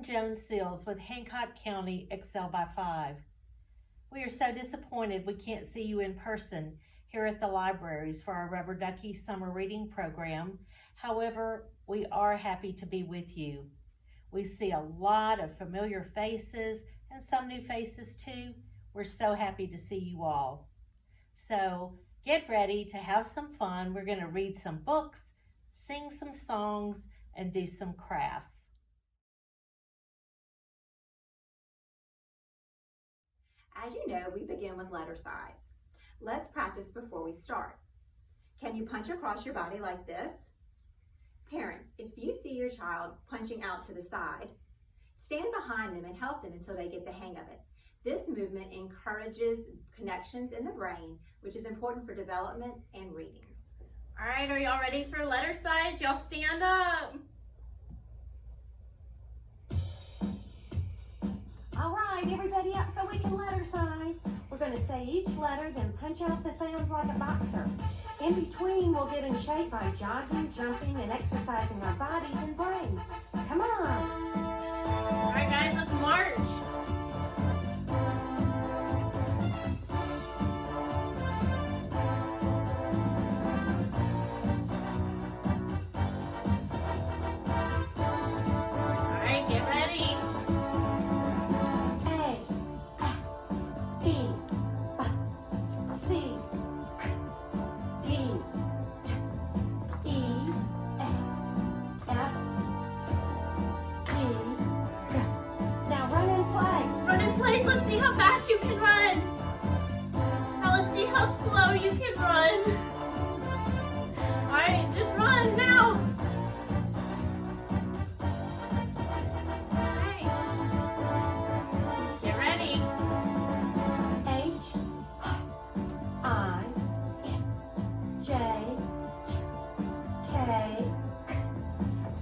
I'm Joan Seals with Hancock County Excel by 5. We are so disappointed we can't see you in person here at the libraries for our Rubber Ducky summer reading program. However, we are happy to be with you. We see a lot of familiar faces and some new faces too. We're so happy to see you all. So get ready to have some fun. We're going to read some books, sing some songs, and do some crafts. As you know, we begin with letter size. Let's practice before we start. Can you punch across your body like this? Parents, if you see your child punching out to the side, stand behind them and help them until they get the hang of it. This movement encourages connections in the brain, which is important for development and reading. All right, are y'all ready for letter size? Y'all stand up. All right, everybody up so we can letter size. We're going to say each letter, then punch out the sounds like a boxer. In between, we'll get in shape by jogging, jumping, and exercising our bodies and brains. Come on. All right, guys, let's march. All right, get ready. Let's see how fast you can run. Now let's see how slow you can run. All right, just run now. All right. Get ready. H, I, J, K,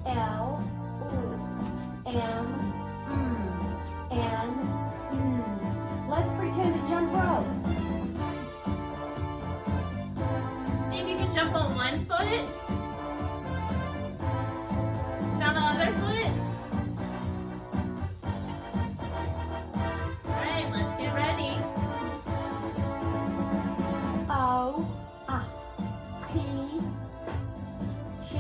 L, M, N, let's pretend to jump rope. See if you can jump on one foot. Down the other foot. All right, let's get ready. O, P, Q,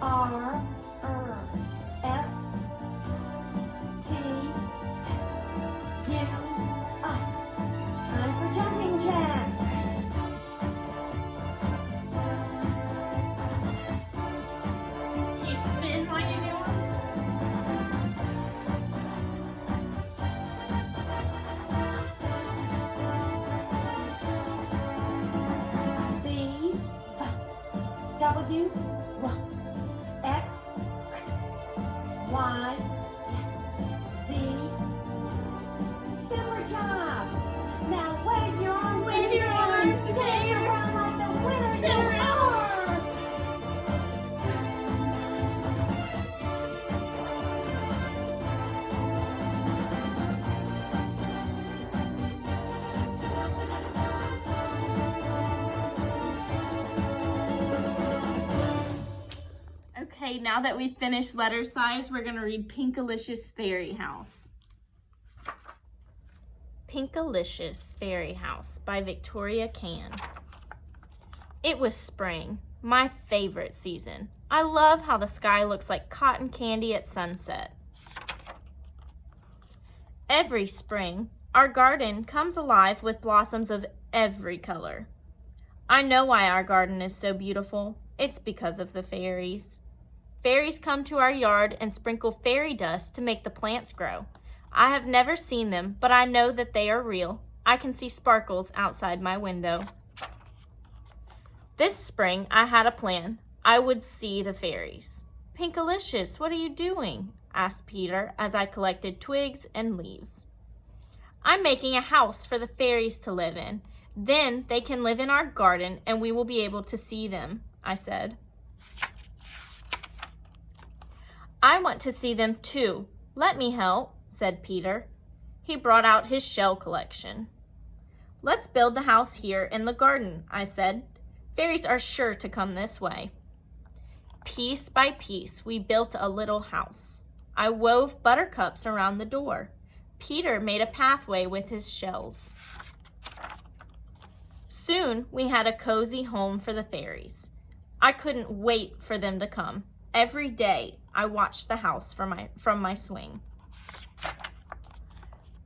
R, S, T, time for jumping jacks. You spin while you do B, W, X, Y, Z. Super job! Now wave your arms. Wave your arms, Dance okay? around like the winner Spin you around. are. Okay, now that we've finished letter size, we're gonna read Pinkalicious Fairy House. Pinkalicious Fairy House by Victoria Can. It was spring, my favorite season. I love how the sky looks like cotton candy at sunset. Every spring, our garden comes alive with blossoms of every color. I know why our garden is so beautiful. It's because of the fairies. Fairies come to our yard and sprinkle fairy dust to make the plants grow. I have never seen them, but I know that they are real. I can see sparkles outside my window. This spring, I had a plan. I would see the fairies. Pinkalicious, what are you doing? Asked Peter as I collected twigs and leaves. I'm making a house for the fairies to live in. Then they can live in our garden and we will be able to see them, I said. I want to see them too. Let me help, said Peter. He brought out his shell collection. Let's build the house here in the garden, I said. Fairies are sure to come this way. Piece by piece, we built a little house. I wove buttercups around the door. Peter made a pathway with his shells. Soon we had a cozy home for the fairies. I couldn't wait for them to come. Every day I watched the house from my swing.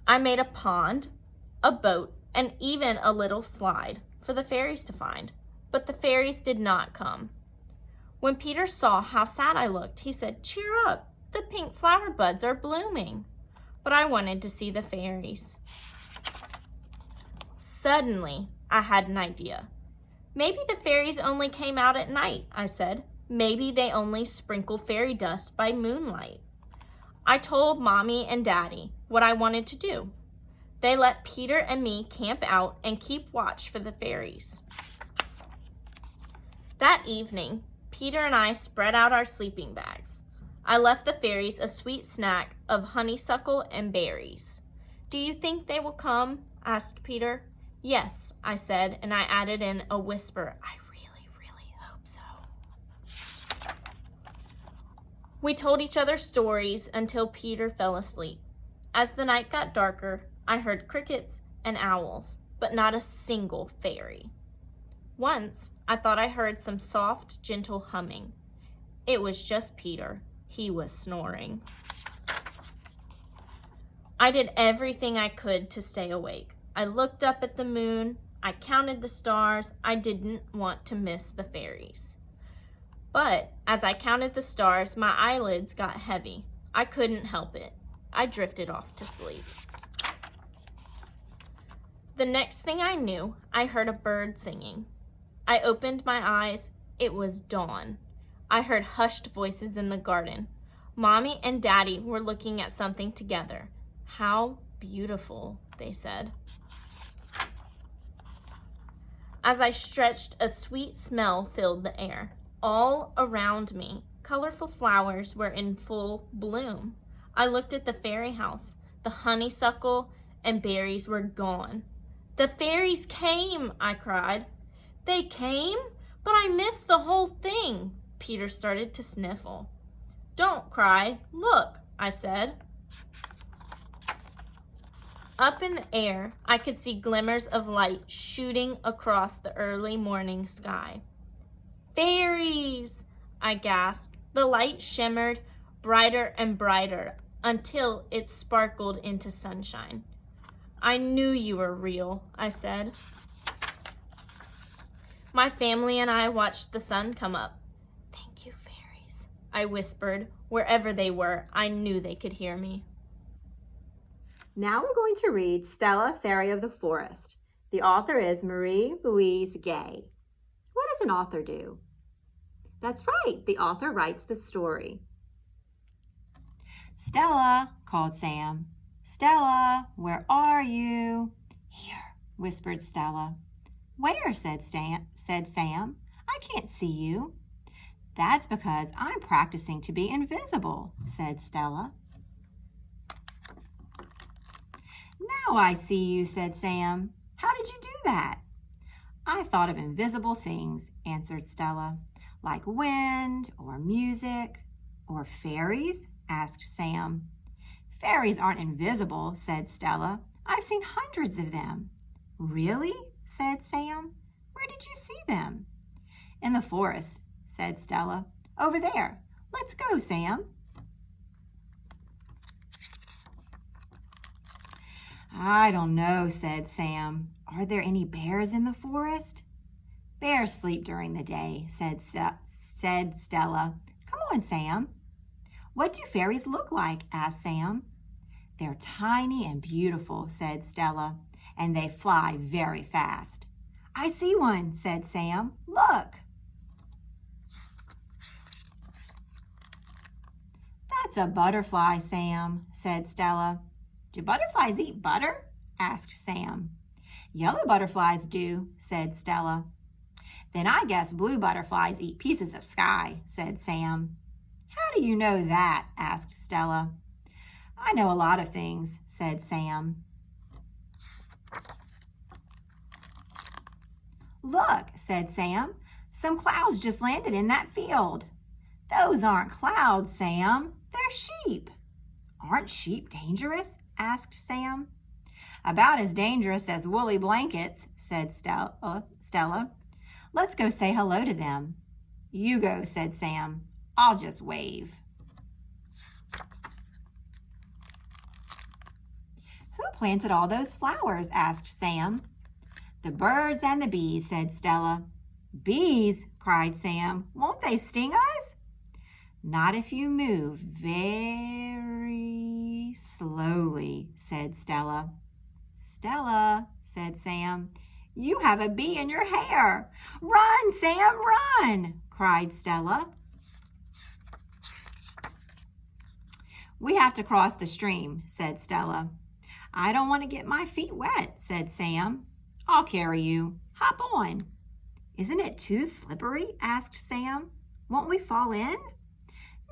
I made a pond, a boat, and even a little slide for the fairies to find, but the fairies did not come. When Peter saw how sad I looked, he said, "Cheer up, the pink flower buds are blooming." But I wanted to see the fairies. Suddenly, I had an idea. "Maybe the fairies only came out at night," I said. "Maybe they only sprinkle fairy dust by moonlight." I told Mommy and Daddy what I wanted to do. They let Peter and me camp out and keep watch for the fairies. That evening, Peter and I spread out our sleeping bags. I left the fairies a sweet snack of honeysuckle and berries. "Do you think they will come?" asked Peter. "Yes," I said, and I added in a whisper, "I really, really hope so." We told each other stories until Peter fell asleep. As the night got darker, I heard crickets and owls, but not a single fairy. Once, I thought I heard some soft, gentle humming. It was just Peter. He was snoring. I did everything I could to stay awake. I looked up at the moon. I counted the stars. I didn't want to miss the fairies. But as I counted the stars, my eyelids got heavy. I couldn't help it. I drifted off to sleep. The next thing I knew, I heard a bird singing. I opened my eyes. It was dawn. I heard hushed voices in the garden. Mommy and Daddy were looking at something together. "How beautiful," they said. As I stretched, a sweet smell filled the air. All around me, colorful flowers were in full bloom. I looked at the fairy house. The honeysuckle and berries were gone. "The fairies came," I cried. "They came? But I missed the whole thing." Peter started to sniffle. "Don't cry. Look," I said. Up in the air, I could see glimmers of light shooting across the early morning sky. "Fairies!" I gasped. The light shimmered brighter and brighter until it sparkled into sunshine. "I knew you were real," I said. My family and I watched the sun come up. "Thank you, fairies," I whispered. Wherever they were, I knew they could hear me. Now we're going to read Stella, Fairy of the Forest. The author is Marie-Louise Gay. What does an author do? That's right, the author writes the story. "Stella," called Sam. "Stella, where are you?" "Here," whispered Stella. "Where?" said Sam. "I can't see you." "That's because I'm practicing to be invisible," said Stella. "Now I see you," said Sam. "How did you do that?" "I thought of invisible things," answered Stella. "Like wind or music or fairies?" asked Sam. "Fairies aren't invisible," said Stella. "I've seen hundreds of them." "Really?" said Sam. "Where did you see them?" "In the forest," said Stella. "Over there. Let's go, Sam." "I don't know," said Sam. "Are there any bears in the forest?" "Bears sleep during the day," said Stella. "Come on, Sam." "What do fairies look like?" asked Sam. "They're tiny and beautiful," said Stella, "and they fly very fast." "I see one," said Sam. "Look." "That's a butterfly, Sam," said Stella. "Do butterflies eat butter?" asked Sam. "Yellow butterflies do," said Stella. "Then I guess blue butterflies eat pieces of sky," said Sam. "How do you know that?" asked Stella. "I know a lot of things," said Sam. "Look," said Sam. "Some clouds just landed in that field." "Those aren't clouds, Sam. They're sheep." Aren't sheep dangerous? Asked Sam. About as dangerous as woolly blankets, said Stella. Let's go say hello to them. You go, said Sam. I'll just wave. Who planted all those flowers? Asked Sam. The birds and the bees, said Stella. Bees? Cried Sam. Won't they sting us? Not if you move very slowly, said Stella. Stella, said Sam, you have a bee in your hair. Run, Sam, run, cried Stella. We have to cross the stream, said Stella. I don't want to get my feet wet, said Sam. I'll carry you. Hop on. Isn't it too slippery? Asked Sam. Won't we fall in?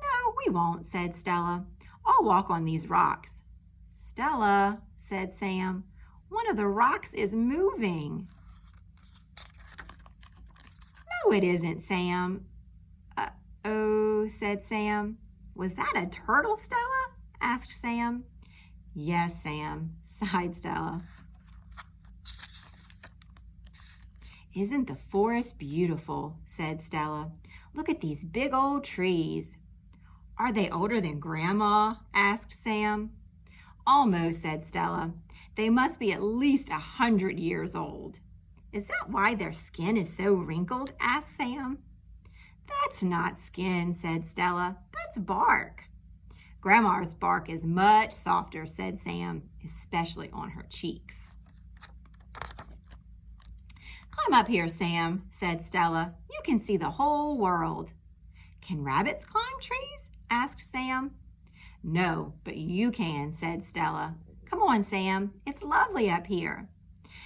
No, we won't, said Stella. I'll walk on these rocks. Stella, said Sam, one of the rocks is moving. No, it isn't, Sam. Oh, said Sam. Was that a turtle, Stella? Asked Sam. Yes, Sam, sighed Stella. Isn't the forest beautiful? Said Stella. Look at these big old trees. Are they older than Grandma? Asked Sam. Almost, said Stella. They must be at least 100 years old. Is that why their skin is so wrinkled? Asked Sam. That's not skin, said Stella. That's bark. Grandma's bark is much softer, said Sam, especially on her cheeks. Climb up here, Sam, said Stella. You can see the whole world. Can rabbits climb trees? Asked Sam. No, but you can, said Stella. Come on, Sam. It's lovely up here.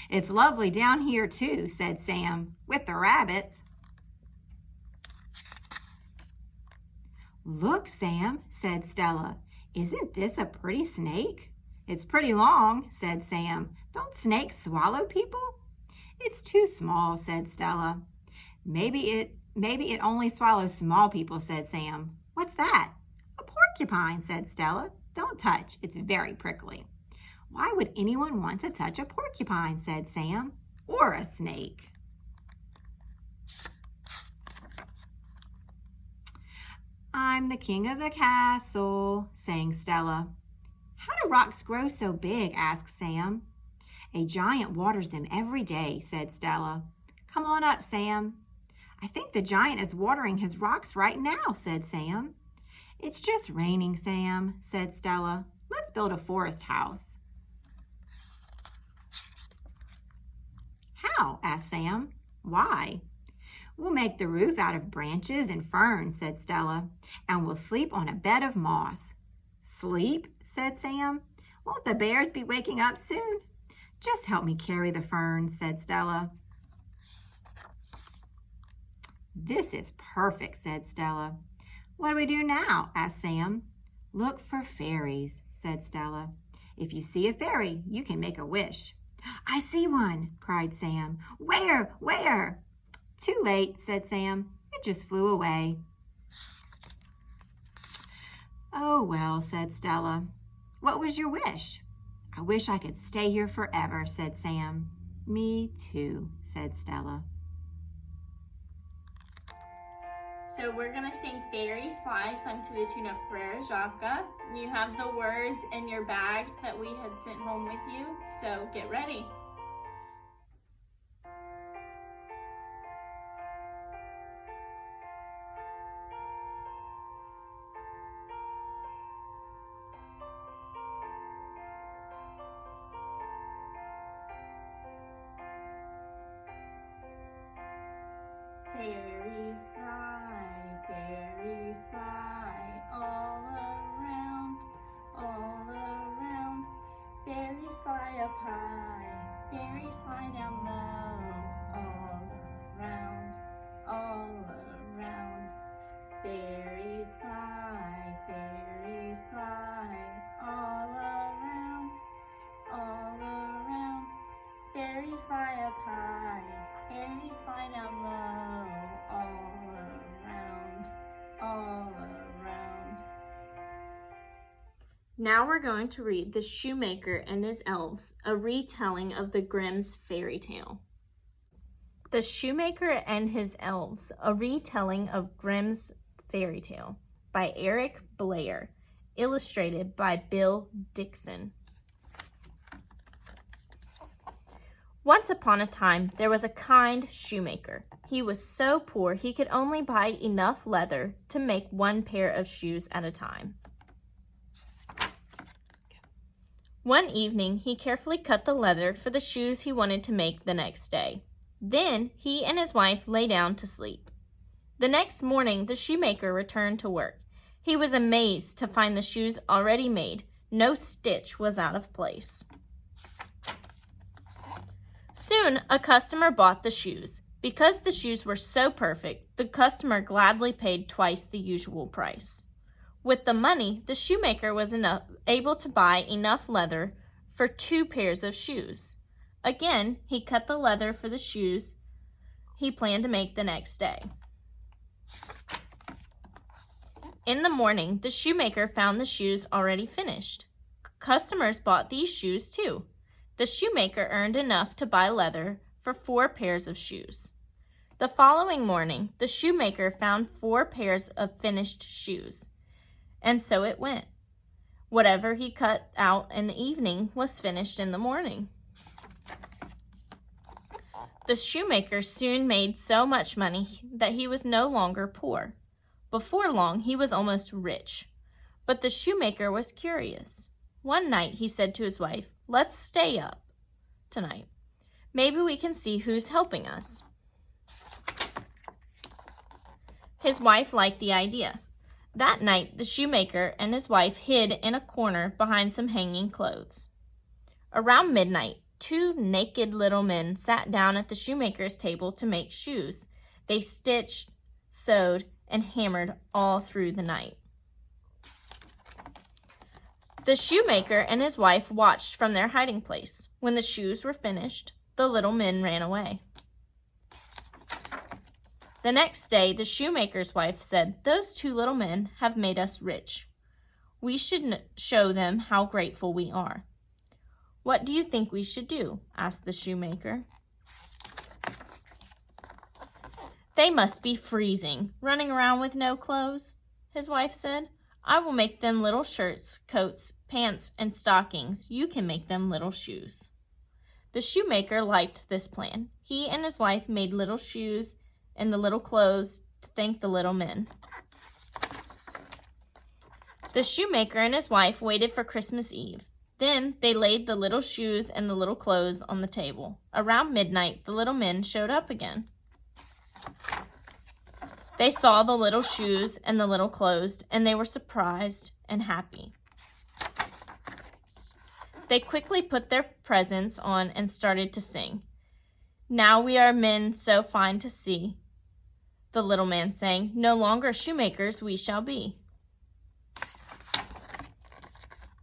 It's lovely down here, too, said Sam, with the rabbits. Look, Sam, said Stella. Isn't this a pretty snake? It's pretty long, said Sam. Don't snakes swallow people? It's too small, said Stella. Maybe it only swallows small people, said Sam. What's that? A porcupine, said Stella. Don't touch. It's very prickly. Why would anyone want to touch a porcupine, said Sam, or a snake? I'm the king of the castle, sang Stella. How do rocks grow so big? Asked Sam. A giant waters them every day, said Stella. Come on up, Sam. I think the giant is watering his rocks right now, said Sam. It's just raining, Sam, said Stella. Let's build a forest house. How? Asked Sam. Why? We'll make the roof out of branches and ferns, said Stella, and we'll sleep on a bed of moss. Sleep? Said Sam. Won't the bears be waking up soon? Just help me carry the ferns, said Stella. This is perfect, said Stella. What do we do now? Asked Sam. Look for fairies, said Stella. If you see a fairy, you can make a wish. I see one, cried Sam. Where? Where? Too late, said Sam. It just flew away. Oh, well, said Stella. What was your wish? I wish I could stay here forever, said Sam. Me too, said Stella. So we're going to sing Fairies Fly, sung to the tune of Frere Jacques. You have the words in your bags that we had sent home with you, so get ready. Fairies fly, all around, all around. Fairies fly up high, fairies fly down low, all around, all around. Fairies fly, all around, all around. Fairies fly up high, fairies fly down low, all around, all around. Now we're going to read The Shoemaker and His Elves, a retelling of the Grimm's fairy tale. The Shoemaker and His Elves, a retelling of Grimm's fairy tale by Eric Blair, illustrated by Bill Dixon. Once upon a time, there was a kind shoemaker. He was so poor he could only buy enough leather to make one pair of shoes at a time. One evening, he carefully cut the leather for the shoes he wanted to make the next day. Then he and his wife lay down to sleep. The next morning, the shoemaker returned to work. He was amazed to find the shoes already made. No stitch was out of place. Soon, a customer bought the shoes. Because the shoes were so perfect, the customer gladly paid twice the usual price. With the money, the shoemaker was able to buy enough leather for 2 pairs of shoes. Again, he cut the leather for the shoes he planned to make the next day. In the morning, the shoemaker found the shoes already finished. Customers bought these shoes too. The shoemaker earned enough to buy leather for 4 pairs of shoes. The following morning, the shoemaker found 4 pairs of finished shoes. And so it went. Whatever he cut out in the evening was finished in the morning. The shoemaker soon made so much money that he was no longer poor. Before long, he was almost rich. But the shoemaker was curious. One night, he said to his wife, "Let's stay up tonight. Maybe we can see who's helping us." His wife liked the idea. That night, the shoemaker and his wife hid in a corner behind some hanging clothes. Around midnight, 2 naked little men sat down at the shoemaker's table to make shoes. They stitched, sewed, and hammered all through the night. The shoemaker and his wife watched from their hiding place. When the shoes were finished, the little men ran away. The next day, the shoemaker's wife said, "Those 2 little men have made us rich. We should show them how grateful we are." "What do you think we should do?" asked the shoemaker. "They must be freezing, running around with no clothes," his wife said. "I will make them little shirts, coats, pants, and stockings. You can make them little shoes." The shoemaker liked this plan. He and his wife made little shoes and the little clothes to thank the little men. The shoemaker and his wife waited for Christmas Eve. Then they laid the little shoes and the little clothes on the table. Around midnight, the little men showed up again. They saw the little shoes and the little clothes, and they were surprised and happy. They quickly put their presents on and started to sing. "Now we are men so fine to see," the little man sang. "No longer shoemakers we shall be."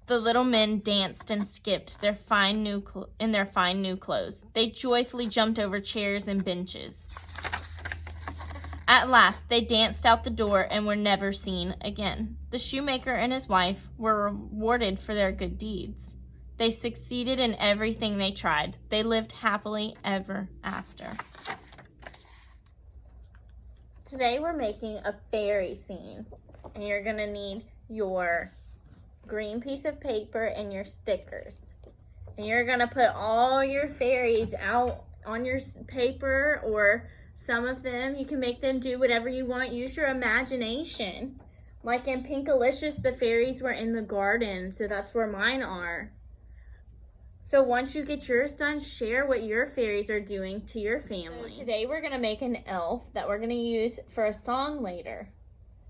The little men danced and skipped in their fine new clothes. They joyfully jumped over chairs and benches. At last, they danced out the door and were never seen again. The shoemaker and his wife were rewarded for their good deeds. They succeeded in everything they tried. They lived happily ever after. Today we're making a fairy scene, and you're going to need your green piece of paper and your stickers. And you're going to put all your fairies out on your paper, or some of them, you can make them do whatever you want. Use your imagination. Like in Pinkalicious, the fairies were in the garden, so that's where mine are. So once you get yours done, share what your fairies are doing to your family. So today we're going to make an elf that we're going to use for a song later.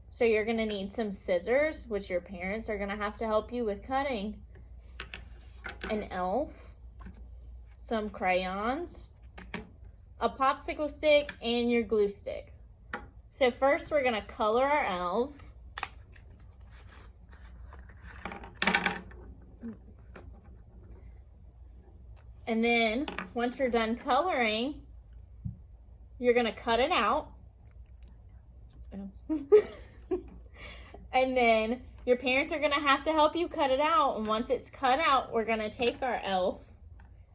So you're going to need some scissors, which your parents are going to have to help you with cutting. An elf, some crayons, a popsicle stick, and your glue stick. So first we're going to color our elf. And then once you're done coloring, you're going to cut it out. And then Your parents are going to have to help you cut it out. And once it's cut out, we're going to take our elf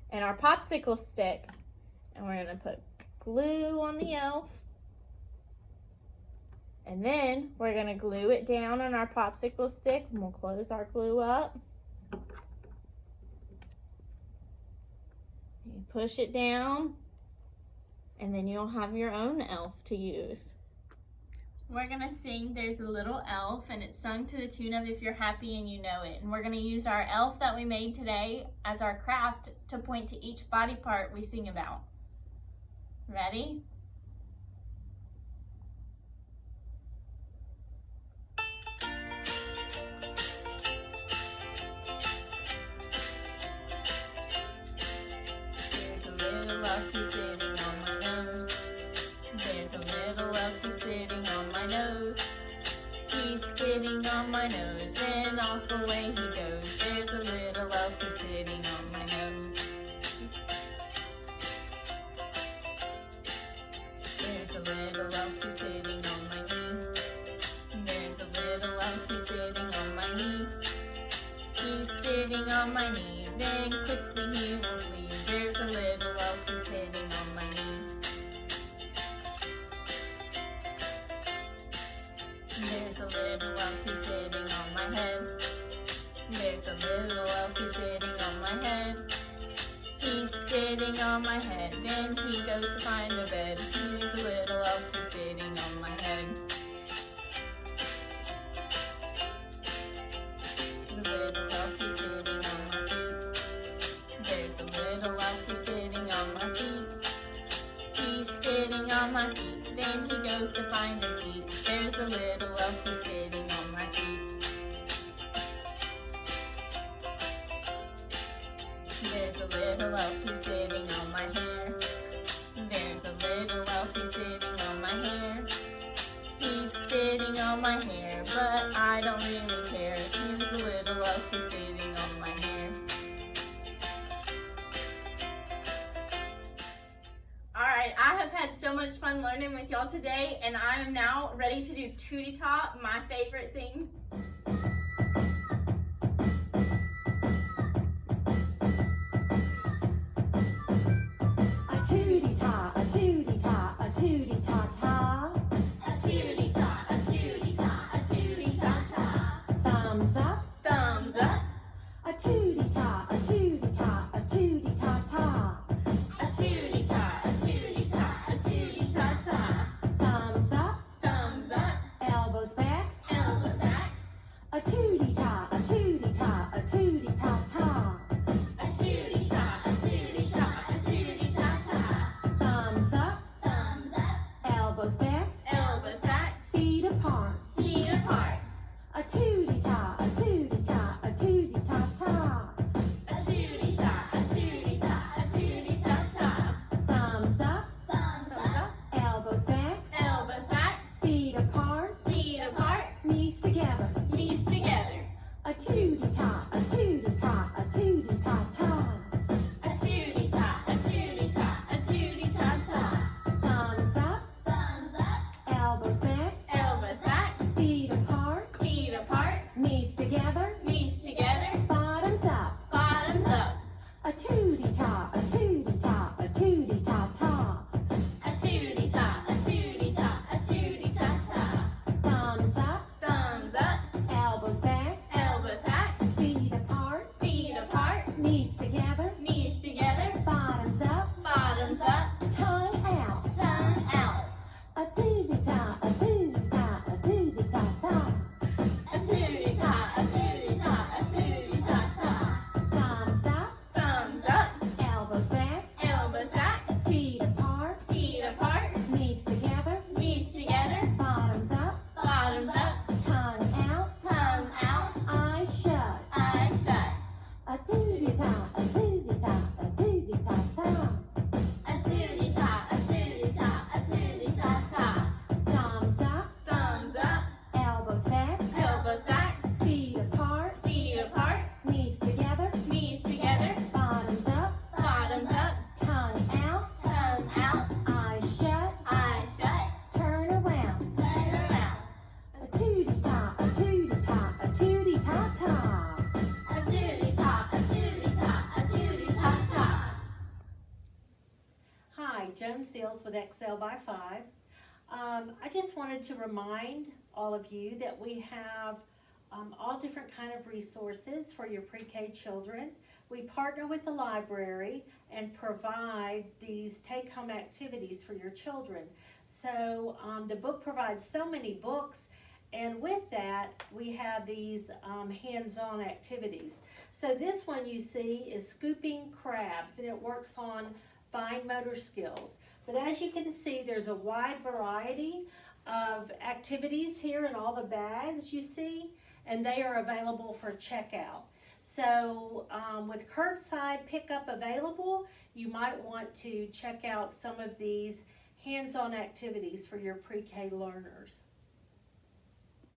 and our popsicle stick, and we're going to put glue on the elf. And then we're going to glue it down on our popsicle stick, and we'll close our glue up. You push it down, and then you'll have your own elf to use. We're going to sing There's a Little Elf, and it's sung to the tune of If You're Happy and You Know It. And we're going to use our elf that we made today as our craft to point to each body part we sing about. Ready? There's a little elfie sitting on my nose. There's a little elfie sitting on my nose. He's sitting on my nose, then off away he goes. There's a little elfie sitting on my nose. There's a little elfie sitting on my knee. There's a little elfie sitting on my knee. He's sitting on my knee, then quickly he will flee. There's a little elfie sitting on my knee. There's a little elfie sitting on my head. There's a little elfie sitting on my head. He's sitting on my head, then he goes to find a bed. There's a little elfie sitting on my head. There's a little elfie sitting on my feet. There's a little elfie sitting on my feet. He's sitting on my feet, then he goes to find a seat. There's a little elfie sitting on my feet. There's a little elfie sitting on my hair. There's a little elfie sitting on my hair. He's sitting on my hair, but I don't really care. There's a little elfie sitting on my hair. Alright, I have had so much fun learning with y'all today, and I am now ready to do Tootie Top, my favorite thing. A tootie ta, a tootie ta, a tootie ta ta. A tootie ta, a tootie ta, a tootie ta ta. Thumbs up. Thumbs up. A tootie ta, a tootie ta, a tootie ta ta. A tootie ta, a tootie ta, a tootie ta ta. Thumbs up. Thumbs up. Elbows back. Elbows back. A tootie ta, a tootie ta, a tootie ta ta. A tootie ta, a tootie ta, a tootie ta ta. Thumbs up. Thumbs up. Elbows back. Elbows back. Feet apart. Feet apart. A tootie ta, a tootie ta, a tootie ta ta. A tootie ta, a tootie ta, a tootie ta ta. Thumbs up. Thumbs up. Elbows back. Elbows back. Feet apart. Feet apart. Knees together. Knees together. A tootie ta, a tootie ta, a tootie ta ta. A tootie ta, a tootie ta, a tootie ta ta. Thumbs up. Thumbs up. Elbows back. Elbows back. Feet apart. Feet apart. Knees together. Knees together. Bottoms up. Bottoms up. A tootie ta, a tootie ta, a tootie ta ta. A tootie ta, a tootie ta, a tootie ta ta. Thumbs up. Thumbs up. Elbows back. Elbows back. Feet apart. Feet apart. Knees together. Knees together. Bottoms up. Bottoms up. Tongue out. Thumb out. A tootie ta, a tootie ta, a tootie ta ta. A tootie ta, a tootie Joan Seals with Excel by 5. I just wanted to remind all of you that we have all different kind of resources for your pre-K children. We partner with the library and provide these take-home activities for your children. So the book provides so many books, and with that we have these hands-on activities. So this one you see is scooping crabs, and it works on fine motor skills. But as you can see, there's a wide variety of activities here in all the bags you see, and they are available for checkout. So with curbside pickup available, you might want to check out some of these hands-on activities for your pre-K learners.